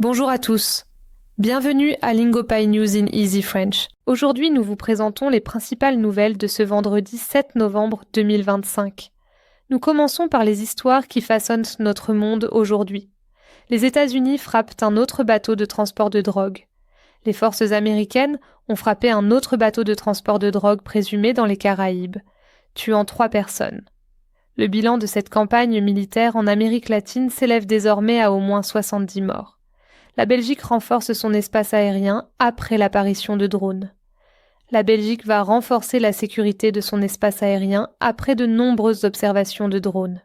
Bonjour à tous. Bienvenue à Lingopay News in Easy French. Aujourd'hui, nous vous présentons les principales nouvelles de ce vendredi 7 novembre 2025. Nous commençons par les histoires qui façonnent notre monde aujourd'hui. Les États-Unis frappent un autre bateau de transport de drogue. Les forces américaines ont frappé un autre bateau de transport de drogue présumé dans les Caraïbes, tuant 3 personnes. Le bilan de cette campagne militaire en Amérique latine s'élève désormais à au moins 70 morts. La Belgique renforce son espace aérien après l'apparition de drones. La Belgique va renforcer la sécurité de son espace aérien après de nombreuses observations de drones.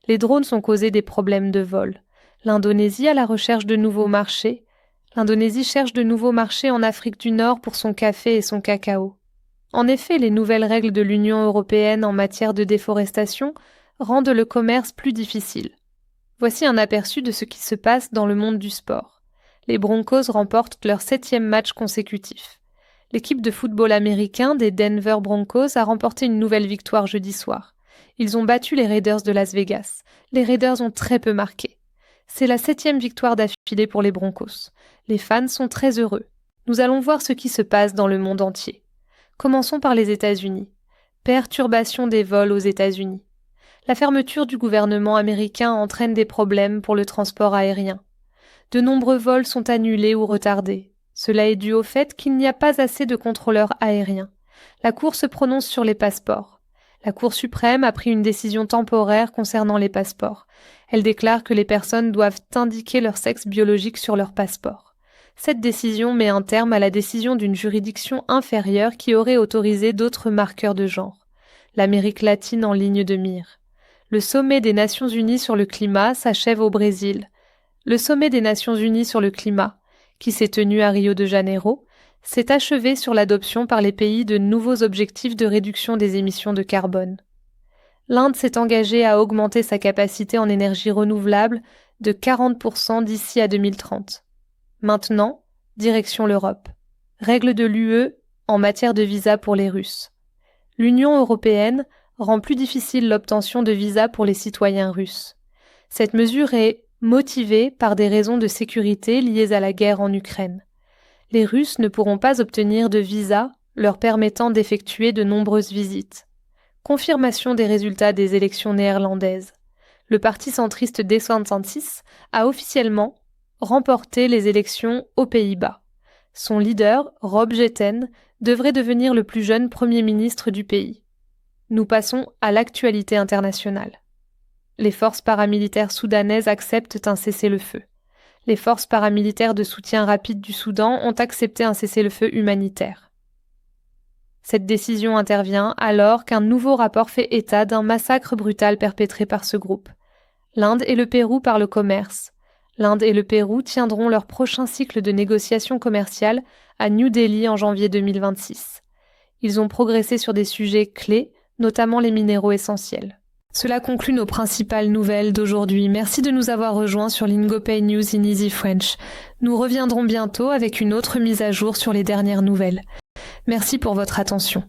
Les drones ont causé des problèmes de vol. L'Indonésie à la recherche de nouveaux marchés. L'Indonésie cherche de nouveaux marchés en Afrique du Nord pour son café et son cacao. En effet, les nouvelles règles de l'Union européenne en matière de déforestation rendent le commerce plus difficile. Voici un aperçu de ce qui se passe dans le monde du sport. Les Broncos remportent leur 7e match consécutif. L'équipe de football américain des Denver Broncos a remporté une nouvelle victoire jeudi soir. Ils ont battu les Raiders de Las Vegas. Les Raiders ont très peu marqué. C'est la 7e victoire d'affilée pour les Broncos. Les fans sont très heureux. Nous allons voir ce qui se passe dans le monde entier. Commençons par les États-Unis. Perturbation des vols aux États-Unis. La fermeture du gouvernement américain entraîne des problèmes pour le transport aérien. De nombreux vols sont annulés ou retardés. Cela est dû au fait qu'il n'y a pas assez de contrôleurs aériens. La Cour se prononce sur les passeports. La Cour suprême a pris une décision temporaire concernant les passeports. Elle déclare que les personnes doivent indiquer leur sexe biologique sur leur passeport. Cette décision met un terme à la décision d'une juridiction inférieure qui aurait autorisé d'autres marqueurs de genre. L'Amérique latine en ligne de mire. Le sommet des Nations Unies sur le climat s'achève au Brésil. Le sommet des Nations Unies sur le climat, qui s'est tenu à Rio de Janeiro, s'est achevé sur l'adoption par les pays de nouveaux objectifs de réduction des émissions de carbone. L'Inde s'est engagée à augmenter sa capacité en énergie renouvelable de 40% d'ici à 2030. Maintenant, direction l'Europe. Règles de l'UE en matière de visa pour les Russes. L'Union européenne rend plus difficile l'obtention de visas pour les citoyens russes. Cette mesure est motivée par des raisons de sécurité liées à la guerre en Ukraine. Les Russes ne pourront pas obtenir de visa leur permettant d'effectuer de nombreuses visites. Confirmation des résultats des élections néerlandaises. Le parti centriste D66 a officiellement remporté les élections aux Pays-Bas. Son leader, Rob Jetten, devrait devenir le plus jeune Premier ministre du pays. Nous passons à l'actualité internationale. Les forces paramilitaires soudanaises acceptent un cessez-le-feu. Les forces paramilitaires de soutien rapide du Soudan ont accepté un cessez-le-feu humanitaire. Cette décision intervient alors qu'un nouveau rapport fait état d'un massacre brutal perpétré par ce groupe. L'Inde et le Pérou parlent commerce. L'Inde et le Pérou tiendront leur prochain cycle de négociations commerciales à New Delhi en janvier 2026. Ils ont progressé sur des sujets clés, notamment les minéraux essentiels. Cela conclut nos principales nouvelles d'aujourd'hui. Merci de nous avoir rejoints sur Lingopay News in Easy French. Nous reviendrons bientôt avec une autre mise à jour sur les dernières nouvelles. Merci pour votre attention.